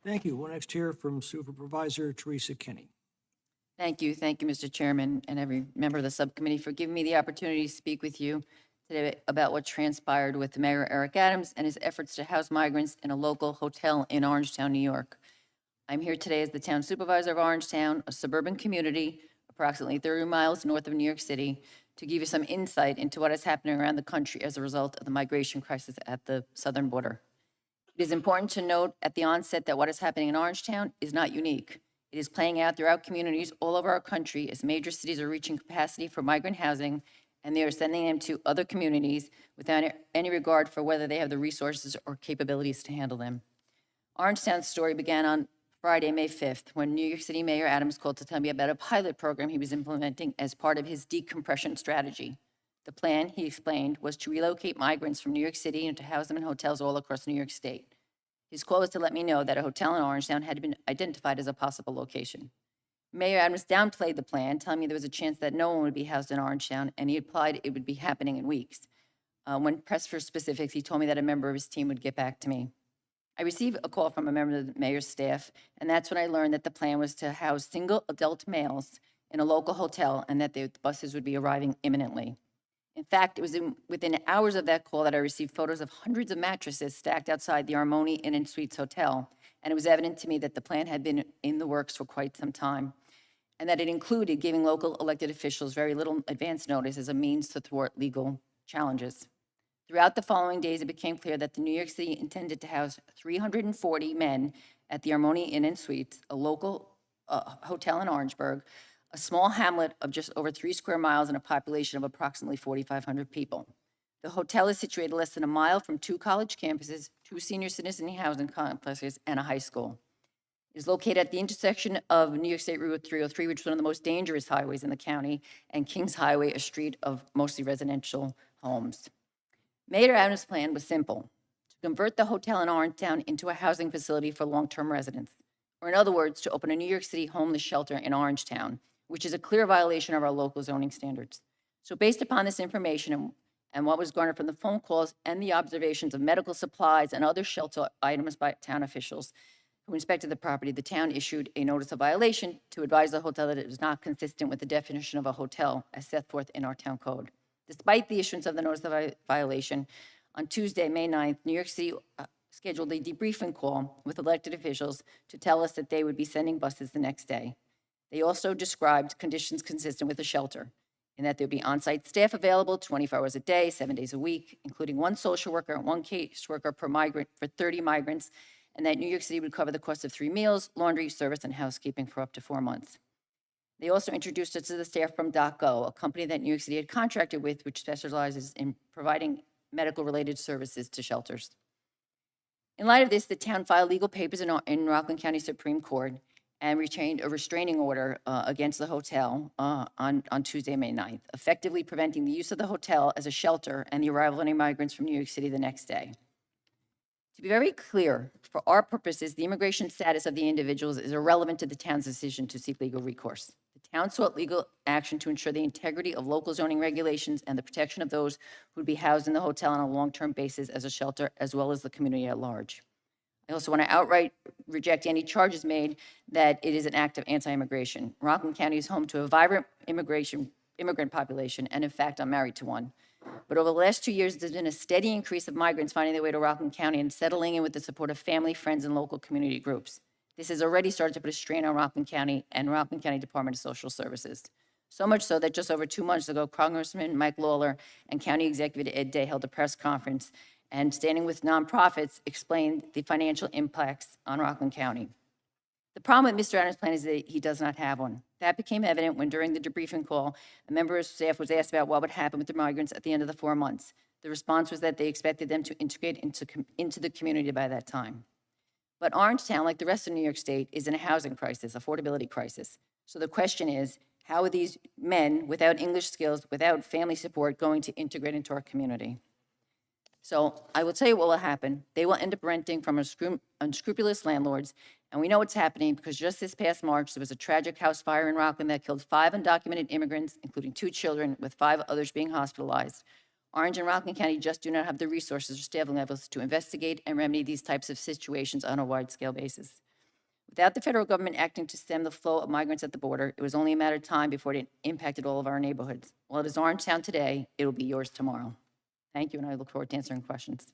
Thank you. We'll next hear from Supervisor Teresa Kinney. Thank you, Mr. Chairman, and every member of the subcommittee for giving me the opportunity to speak with you today about what transpired with Mayor Eric Adams and his efforts to house migrants in a local hotel in Orangetown, New York. I'm here today as the town supervisor of Orangetown, a suburban community approximately 30 miles north of New York City, to give you some insight into what is happening around the country as a result of the migration crisis at the southern border. It is important to note at the onset that what is happening in Orangetown is not unique. It is playing out throughout communities all over our country as major cities are reaching capacity for migrant housing, and they are sending them to other communities without any regard for whether they have the resources or capabilities to handle them. Orangetown's story began on Friday, May 5th, when New York City Mayor Adams called to tell me about a pilot program he was implementing as part of his decompression strategy. The plan, he explained, was to relocate migrants from New York City and to house them in hotels all across New York State. His call was to let me know that a hotel in Orangetown had been identified as a possible location. Mayor Adams downplayed the plan, telling me there was a chance that no one would be housed in Orangetown, and he implied it would be happening in weeks. When pressed for specifics, he told me that a member of his team would get back to me. I received a call from a member of the mayor's staff, and that's when I learned that the plan was to house single adult males in a local hotel and that the buses would be arriving imminently. In fact, it was within hours of that call that I received photos of hundreds of mattresses stacked outside the Armoni Inn and Suites Hotel, and it was evident to me that the plan had been in the works for quite some time, and that it included giving local elected officials very little advance notice as a means to thwart legal challenges. Throughout the following days, it became clear that the New York City intended to house 340 men at the Armoni Inn and Suites, a local hotel in Orangeburg, a small hamlet of just over 3 square miles and a population of approximately 4,500 people. The hotel is situated less than a mile from 2 college campuses, 2 senior citizen housing complexes, and a high school. It is located at the intersection of New York State Route 303, which is one of the most dangerous highways in the county, and Kings Highway, a street of mostly residential homes. Mayor Adams' plan was simple: to convert the hotel in Orangetown into a housing facility for long-term residents, or in other words, to open a New York City homeless shelter in Orangetown, which is a clear violation of our local zoning standards. So based upon this information and what was garnered from the phone calls and the observations of medical supplies and other shelter items by town officials who inspected the property, the town issued a notice of violation to advise the hotel that it was not consistent with the definition of a hotel as set forth in our town code. Despite the issuance of the notice of violation, on Tuesday, May 9th, New York City scheduled a debriefing call with elected officials to tell us that they would be sending buses the next day. They also described conditions consistent with a shelter, in that there would be on-site staff available 24 hours a day, 7 days a week, including 1 social worker and 1 caseworker per migrant for 30 migrants, and that New York City would cover the cost of 3 meals, laundry, service, and housekeeping for up to 4 months. They also introduced us to the staff from DocGo, a company that New York City had contracted with, which specializes in providing medical-related services to shelters. In light of this, the town filed legal papers in Rockland County Supreme Court and retained a restraining order against the hotel on Tuesday, May 9th, effectively preventing the use of the hotel as a shelter and the arrival of any migrants from New York City the next day. To be very clear, for our purposes, the immigration status of the individuals is irrelevant to the town's decision to seek legal recourse. The town sought legal action to ensure the integrity of local zoning regulations and the protection of those who would be housed in the hotel on a long-term basis as a shelter, as well as the community at large. I also want to outright reject any charges made that it is an act of anti-immigration. Rockland County is home to a vibrant immigrant population, and in fact, I'm married to one. But over the last 2 years, there's been a steady increase of migrants finding their way to Rockland County and settling in with the support of family, friends, and local community groups. This has already started to put a strain on Rockland County and Rockland County Department of Social Services. So much so that just over 2 months ago, Congressman Mike Lawler and County Executive Ed Day held a press conference and, standing with nonprofits, explained the financial impacts on Rockland County. The problem with Mr. Adams' plan is that he does not have one. That became evident when, during the debriefing call, a member of staff was asked about what would happen with the migrants at the end of the 4 months. The response was that they expected them to integrate into the community by that time. But Orangetown, like the rest of New York State, is in a housing crisis, affordability crisis. So the question is, how are these men without English skills, without family support, going to integrate into our community? So I will tell you what will happen. They will end up renting from unscrupulous landlords, and we know what's happening because just this past March, there was a tragic house fire in Rockland that killed 5 undocumented immigrants, including 2 children, with 5 others being hospitalized. Orange and Rockland County just do not have the resources or staffing levels to investigate and remedy these types of situations on a wide-scale basis. Without the federal government acting to stem the flow of migrants at the border, it was only a matter of time before it impacted all of our neighborhoods. While it is Orangetown today, it will be yours tomorrow. Thank you, and I look forward to answering questions.